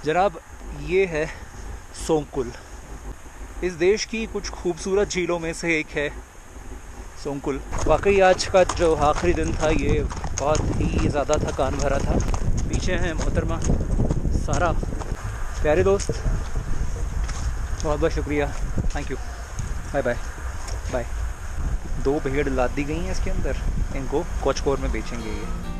जनाब, ये है सोंगकुल। इस देश की कुछ खूबसूरत झीलों में से एक है सोंगकुल। वाकई आज का जो आखिरी दिन था ये बहुत ही ज़्यादा थकान भरा था। पीछे हैं मोहतरमा सारा। प्यारे दोस्त, बहुत बहुत शुक्रिया, thank you, bye bye bye. 2 भेड़ लाद दी गई हैं इसके अंदर, इनको कोचकोर में बेचेंगे ये।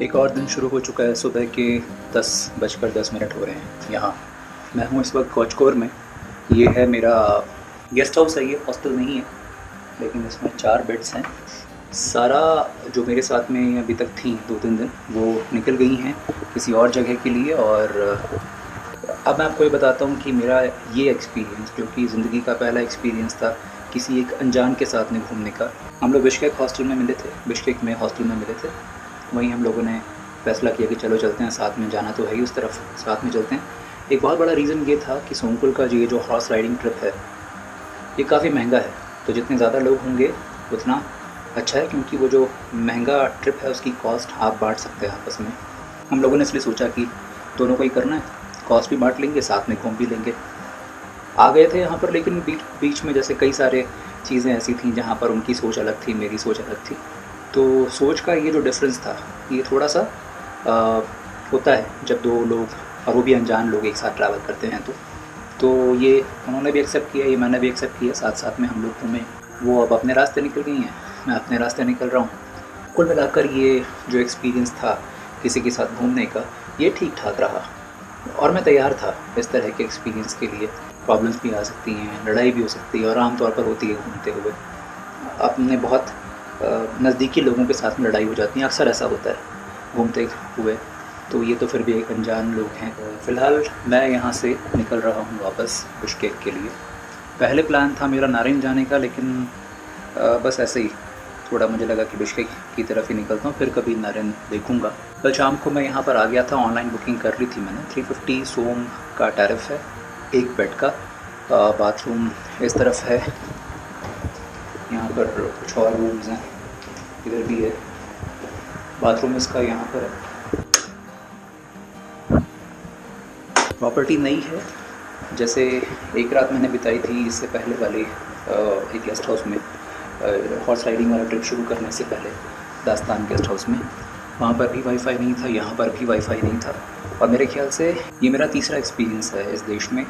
एक और दिन शुरू हो चुका है। सुबह के 10:10 हो रहे हैं। यहाँ मैं हूँ इस वक्त कोचकोर में। ये है मेरा गेस्ट हाउस है, ये हॉस्टल नहीं है, लेकिन इसमें 4 बेड्स हैं। सारा जो मेरे साथ में अभी तक थी 2-3 दिन, वो निकल गई हैं किसी और जगह के लिए। और अब मैं आपको ये बताता हूँ कि मेरा ये एक्सपीरियंस, जो कि ज़िंदगी का पहला एक्सपीरियंस था किसी एक अनजान के साथ में घूमने का। हम लोग बिश्केक हॉस्टल में मिले थे, बिश्केक में हॉस्टल में मिले थे। वहीं हम लोगों ने फ़ैसला किया कि चलो चलते हैं साथ में, जाना तो है ही उस तरफ, साथ में चलते हैं। एक बहुत बड़ा रीज़न ये था कि सोंगकुल का ये जो हॉर्स राइडिंग ट्रिप है ये काफ़ी महंगा है। तो जितने ज़्यादा लोग होंगे उतना अच्छा है, क्योंकि वो जो महंगा ट्रिप है उसकी कॉस्ट आप बांट सकते हैं आपस में। हम लोगों ने इसलिए सोचा कि दोनों को ही करना है, कॉस्ट भी बांट लेंगे, साथ में घूम भी लेंगे। आ गए थे यहाँ पर, लेकिन बीच में जैसे कई सारे चीज़ें ऐसी थी जहाँ पर उनकी सोच अलग थी, मेरी सोच अलग थी। तो सोच का ये जो डिफरेंस था ये थोड़ा सा होता है जब 2 लोग, और वो भी अनजान लोग, एक साथ ट्रैवल करते हैं। तो ये उन्होंने भी एक्सेप्ट किया, ये मैंने भी एक्सेप्ट किया, साथ में हम लोग घूमे। वो अब अपने रास्ते निकल गई हैं, मैं अपने रास्ते निकल रहा हूँ। कुल मिलाकर ये जो एक्सपीरियंस था किसी के साथ घूमने का, ये ठीक ठाक रहा और मैं तैयार था इस तरह के एक्सपीरियंस के लिए। प्रॉब्लम्स भी आ सकती हैं, लड़ाई भी हो सकती है, और आमतौर पर होती है घूमते हुए। अपने बहुत नज़दीकी लोगों के साथ में लड़ाई हो जाती है, अक्सर ऐसा होता है घूमते हुए। तो ये तो फिर भी एक अनजान लोग हैं। फ़िलहाल मैं यहाँ से निकल रहा हूँ वापस बिश्केक के लिए। पहले प्लान था मेरा नारिन जाने का, लेकिन बस ऐसे ही थोड़ा मुझे लगा कि बिश्केक की तरफ ही निकलता हूँ, फिर कभी नारिन देखूँगा। कल शाम को मैं यहाँ पर आ गया था, ऑनलाइन बुकिंग कर ली थी मैंने। 350 सोम का टैरिफ है, 1 बेड का। बाथरूम इस तरफ है, यहाँ पर कुछ और रूम्स हैं, इधर भी है बाथरूम इसका, यहाँ पर है। प्रॉपर्टी नई है, जैसे एक रात मैंने बिताई थी इससे पहले वाले एक गेस्ट हाउस में, हॉर्स राइडिंग वाला ट्रिप शुरू करने से पहले, दास्तान गेस्ट हाउस में। वहाँ पर भी वाईफाई नहीं था, यहाँ पर भी वाईफाई नहीं था। और मेरे ख्याल से ये मेरा तीसरा एक्सपीरियंस है इस देश में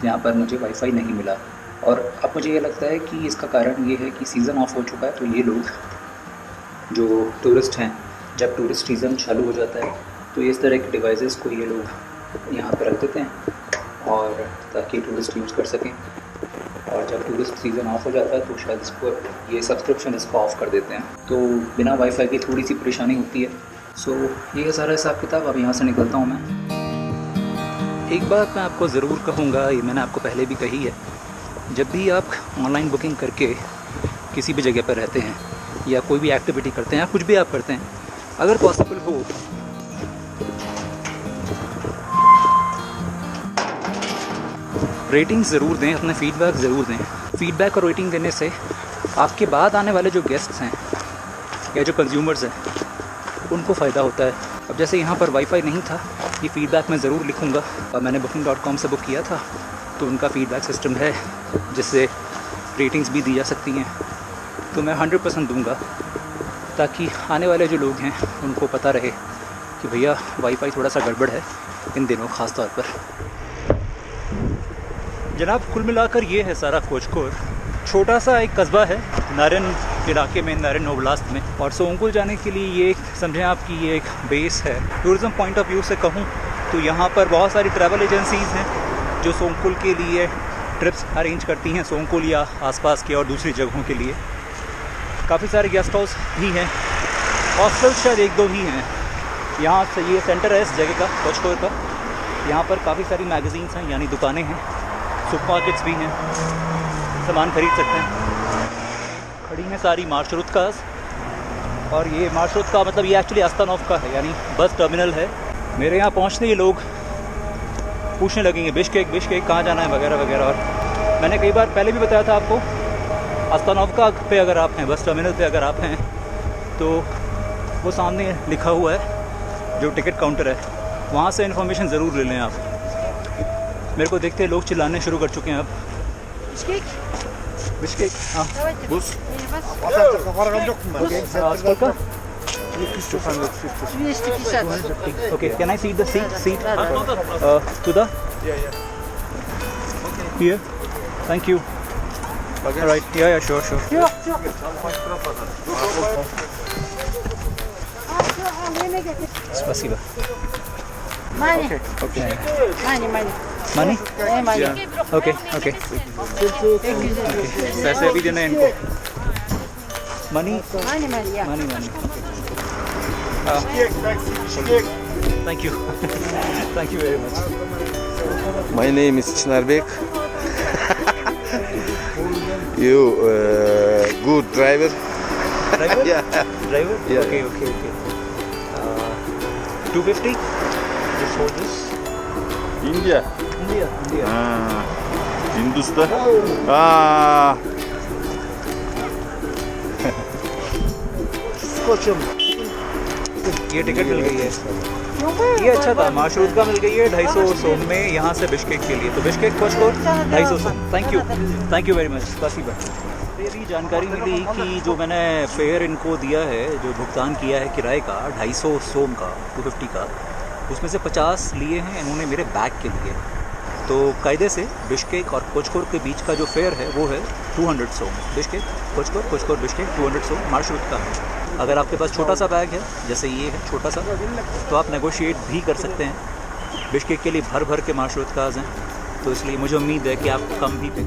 जहाँ पर मुझे वाईफाई नहीं मिला। और अब मुझे ये लगता है कि इसका कारण ये है कि सीज़न ऑफ हो चुका है। तो ये लोग जो टूरिस्ट हैं, जब टूरिस्ट सीज़न चालू हो जाता है तो इस तरह के डिवाइसेस को ये लोग यहाँ पर रख देते हैं, और ताकि टूरिस्ट यूज़ कर सकें। और जब टूरिस्ट सीज़न ऑफ हो जाता है तो शायद इसको, ये सब्सक्रिप्शन इसको ऑफ़ कर देते हैं। तो बिना वाईफाई की थोड़ी सी परेशानी होती है। सो ये है सारा हिसाब किताब। अब यहाँ से निकलता हूँ मैं। एक बात मैं आपको ज़रूर कहूँगा, ये मैंने आपको पहले भी कही है, जब भी आप ऑनलाइन बुकिंग करके किसी भी जगह पर रहते हैं या कोई भी एक्टिविटी करते हैं या कुछ भी आप करते हैं, अगर पॉसिबल हो रेटिंग ज़रूर दें, अपने फ़ीडबैक ज़रूर दें। फ़ीडबैक और रेटिंग देने से आपके बाद आने वाले जो गेस्ट्स हैं या जो कंज्यूमर्स हैं उनको फ़ायदा होता है। अब जैसे यहाँ पर वाईफाई नहीं था, ये फ़ीडबैक मैं ज़रूर लिखूँगा। और मैंने booking.com से बुक किया था, तो उनका फ़ीडबैक सिस्टम है जिससे रेटिंग्स भी दी जा सकती हैं। तो मैं 100% दूँगा, ताकि आने वाले जो लोग हैं उनको पता रहे कि भैया वाईफाई थोड़ा सा गड़बड़ है इन दिनों ख़ास तौर पर। जनाब, कुल मिलाकर ये है सारा कोचकोर। छोटा सा एक कस्बा है नारिन इलाके में, नारिन ओब्लास्ट में। और सोंगकुल जाने के लिए ये समझें आप कि ये एक बेस है। टूरिज़म पॉइंट ऑफ व्यू से कहूँ तो यहाँ पर बहुत सारी ट्रैवल एजेंसीज़ हैं जो सोंगकुल के लिए ट्रिप्स अरेंज करती हैं, सोंगकुल या आसपास के और दूसरी जगहों के लिए। काफ़ी सारे गेस्ट हाउस भी हैं, हॉस्टल्स शायद 1-2 ही हैं। यहाँ से ये सेंटर है इस जगह का, कोचकोर का। यहाँ पर काफ़ी सारी मैगज़ीन्स हैं, यानी दुकानें हैं, सुपरमार्केट्स भी हैं, सामान ख़रीद सकते हैं। खड़ी हैं सारी मार्शरुत्कास, और ये मार्शरुत्का मतलब ये एक्चुअली आस्तानोव का है, यानी बस टर्मिनल है। मेरे यहाँ पहुँचते ही लोग पूछने लगेंगे बिश्केक कहाँ जाना है वगैरह वगैरह। और मैंने कई बार पहले भी बताया था आपको, आस्तानोव का पे अगर आप हैं, बस टर्मिनल पे अगर आप हैं, तो वो सामने लिखा हुआ है जो टिकट काउंटर है, वहाँ से इन्फॉर्मेशन ज़रूर ले लें आप। मेरे को देखते लोग चिल्लाने शुरू कर चुके हैं अब। बिश्केक हाँ Bus. сколько? 250. Okay, can I see the seat? Tуда? Here. Thank you. All right. Yeah, sure. Спасибо. Money. Okay. Money. Money? Money. Okay. पैसे भी देना है इनको। Money? Money, yeah. Money. Thank you. Thank you very much. My name is Çınarbek. You good driver? Driver? Yeah. Driver? Yeah. Okay. 250? Just hold this. India. India. Hindustan. ये ticket मिल गई है। ये अच्छा था, माशरूत का मिल गई है 250 सोम में यहाँ से बिश्केक के लिए। तो बिश्केक कोचकोर 250 सोम। Thank you very much. स्पासिबा। मेरी जानकारी मिली कि जो मैंने फेयर इनको दिया है, जो भुगतान किया है किराए का 250 सोम का 250 का, उसमें से 50 लिए हैं इन्होंने मेरे बैग के लिए। तो कायदे से बिश्केक और कोचकोर के बीच का जो फेयर है वो है 200 सोम। बिश्केक कोचकोर बिश्केक 200 सोम माशरूत का है। अगर आपके पास छोटा सा बैग है, जैसे ये है छोटा सा, तो आप नेगोशिएट भी कर सकते हैं। बिश्केक के लिए भर के माशरूत काज हैं, तो इसलिए मुझे उम्मीद है कि आप कम भी पे।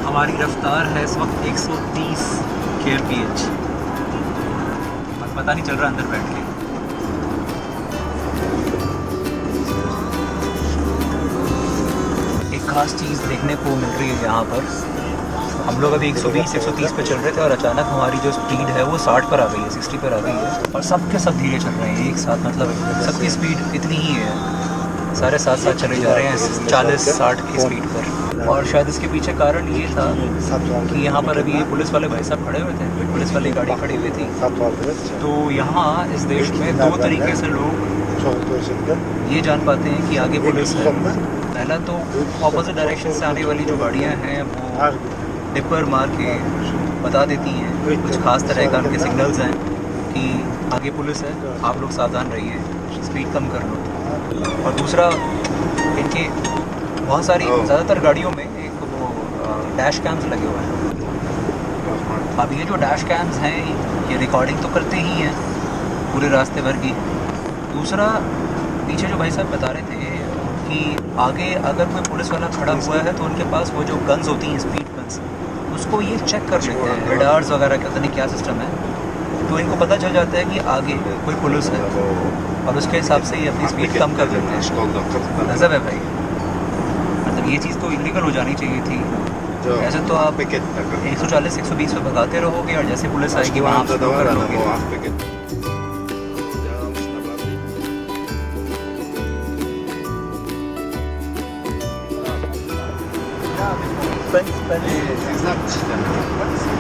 हमारी रफ्तार है इस वक्त 130 kmph। पता नहीं चल रहा अंदर बैठ के। एक ख़ास चीज़ देखने को मिल रही है यहाँ पर। हम लोग अभी 120-130 पे चल रहे थे और अचानक हमारी जो स्पीड है वो 60 पर आ गई है, 60 पर आ गई है। और सब के सब धीरे चल रहे हैं एक साथ, मतलब सबकी स्पीड इतनी ही है, सारे साथ चले जा रहे हैं 40-60 की स्पीड पर। और शायद इसके पीछे कारण ये था कि यहाँ पर अभी ये पुलिस वाले भाई साहब खड़े हुए थे, पुलिस वाली गाड़ी खड़ी हुई थी। तो यहाँ इस देश में दो तरीके से लोग ये जान पाते हैं कि आगे पुलिस है। पहला तो ऑपोजिट डायरेक्शन से आने वाली जो गाड़ियाँ हैं वो डिपर मार के बता देती हैं, कुछ खास तरह का उनके सिग्नल्स हैं कि आगे पुलिस है, आप लोग सावधान रहिए, स्पीड कम कर लो। और दूसरा, इनके बहुत सारी ज़्यादातर गाड़ियों में एक वो डैश कैम्स लगे हुए हैं। अब ये जो डैश कैम्स हैं ये रिकॉर्डिंग तो करते ही हैं पूरे रास्ते भर की। दूसरा, पीछे जो भाई साहब बता रहे थे कि आगे अगर कोई पुलिस वाला खड़ा हुआ है तो उनके पास वो जो गन्स होती हैं, स्पीड गन्स, उसको ये चेक कर लेते हैं, रेडार्स वगैरह का पता नहीं क्या सिस्टम है, तो इनको पता चल जाता है कि आगे कोई पुलिस है और उसके हिसाब से ये अपनी स्पीड कम कर देते हैं। गज़ब है भाई, मतलब ये चीज़ तो इलीगल हो जानी चाहिए थी। ऐसे तो आप 140-120 पे भगाते रहोगे और जैसे पुलिस आएगी वहाँ आप स्लो कर लोगे।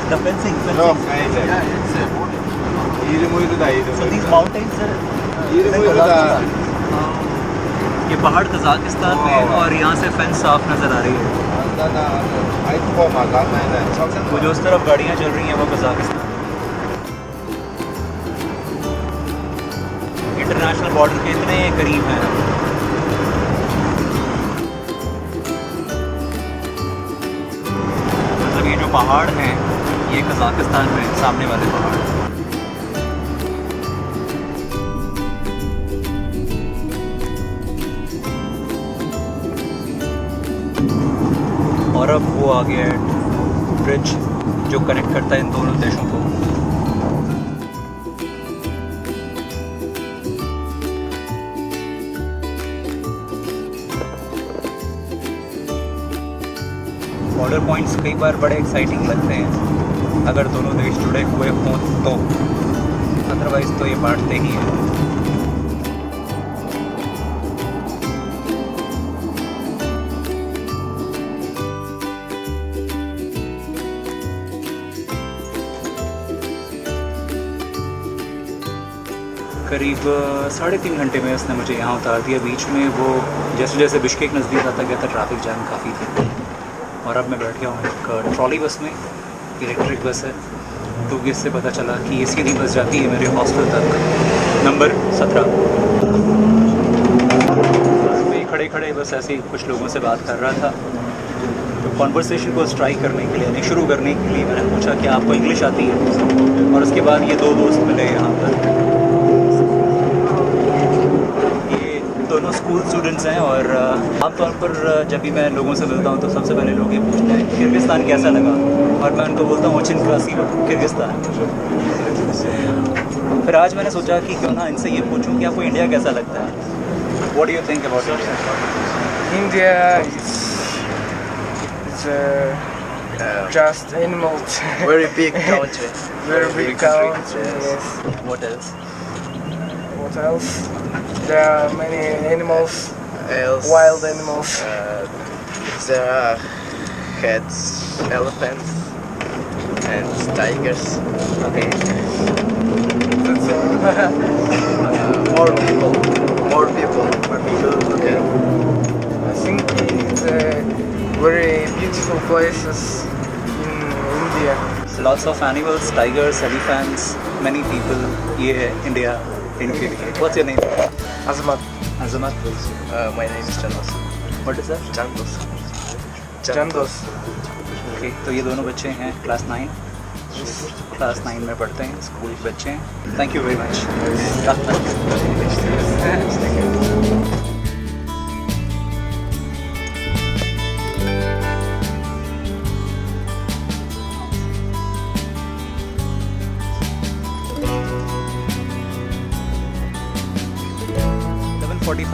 The fencing. No. So these mountains are ये पहाड़ कज़ाकिस्तान में है और यहाँ से फेंस साफ नज़र आ रही है। वो जो उस तरफ गाड़ियाँ चल रही हैं वो कज़ाकिस्तान इंटरनेशनल बॉर्डर के इतने करीब हैं। मतलब ये जो पहाड़ हैं ये कज़ाकिस्तान में सामने वाले पहाड़। और अब वो आ गया है ब्रिज जो कनेक्ट करता है इन दोनों देशों को। बॉर्डर पॉइंट्स कई बार बड़े एक्साइटिंग लगते हैं अगर दोनों देश जुड़े हुए हों तो, अदरवाइज़ तो ये बांटते ही हैं। करीब 3.5 घंटे में उसने मुझे यहाँ उतार दिया। बीच में वो जैसे जैसे बिश्केक नज़दीक आता गया था ट्रैफिक जैम काफ़ी थी, और अब मैं बैठ गया हूँ एक ट्रॉली बस में, इलेक्ट्रिक बस है। तो इससे पता चला कि ये सीधी बस जाती है मेरे हॉस्टल तक, नंबर 17। बस में खड़े खड़े बस ऐसे ही कुछ लोगों से बात कर रहा था। तो कॉन्वर्सेशन को स्ट्राइक करने के लिए, यानी शुरू करने के लिए मैंने पूछा कि आपको इंग्लिश आती है, और उसके बाद ये 2 दोस्त मिले यहाँ पर। दोनों स्कूल स्टूडेंट्स हैं, और आमतौर पर जब भी मैं लोगों से मिलता हूँ तो सबसे पहले लोग ये पूछते हैं किर्गिस्तान कैसा लगा, और मैं उनको बोलता हूँ ओचिन क्रासीव किर्गिस्तान। फिर आज मैंने सोचा कि क्यों ना इनसे ये पूछूं कि आपको इंडिया कैसा लगता है। What do you think about India? India is just animals. Very big country. Very big country. Yes. What else? What else? There are many animals, Else, wild animals. there are cats, elephants, and tigers. Okay. That's all. More people. More people. Okay. I think it's very beautiful places in India. Lots of animals, tigers, elephants, many people. ये है India इनके लिए। What's your name? Azmat. Azamat. My name is Chandos. What is that? Chandos. Jandos. Okay, तो ये दोनों बच्चे हैं class 9 में पढ़ते हैं, स्कूल के बच्चे हैं। Thank you very much.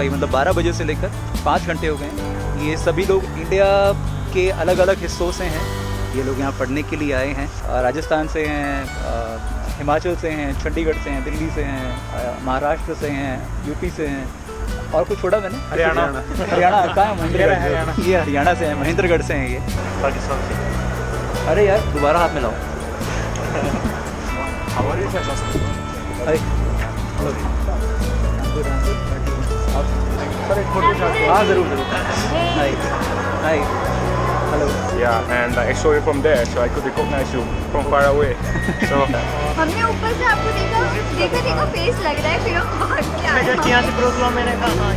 मतलब 12 बजे से लेकर 5 घंटे हो गए हैं। ये सभी लोग इंडिया के अलग अलग हिस्सों से हैं। ये लोग यहाँ पढ़ने के लिए आए हैं। राजस्थान से हैं, हिमाचल से हैं, चंडीगढ़ से हैं, दिल्ली से हैं, महाराष्ट्र से हैं, यूपी से हैं, और कुछ छोड़ा मैंने, हरियाणा कहाँ है? महेंद्रगढ़। ये हरियाणा से हैं, महेंद्रगढ़ से हैं ये। Pakistan से। अरे यार दोबारा हाथ मिलाओ। हाँ ज़रूर। Hi hi hello. Yeah, and I saw you from there, so I could recognize you from far away. So हमने ऊपर से आपको देखा फेस लग रहा है, फिर हम भाग के आए। यहाँ से प्रोग्राम मैंने कहा